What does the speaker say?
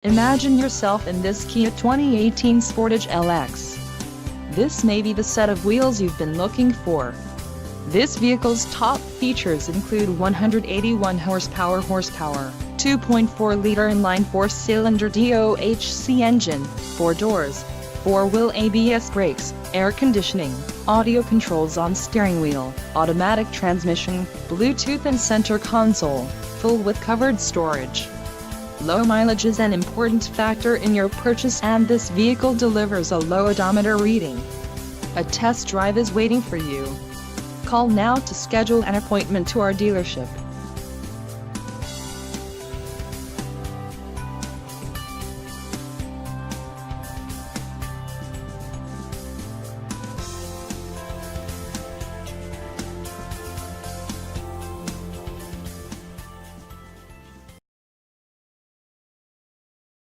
Imagine yourself in this Kia 2018 Sportage LX. This may be the set of wheels you've been looking for. This vehicle's top features include 181 horsepower, 2.4-liter inline four-cylinder DOHC engine, 4 doors, 4-wheel ABS brakes, air conditioning, audio controls on steering wheel, automatic transmission, Bluetooth and center console, full with covered storage. Low mileage is an important factor in your purchase, and this vehicle delivers a low odometer reading. A test drive is waiting for you. Call now to schedule an appointment to our dealership.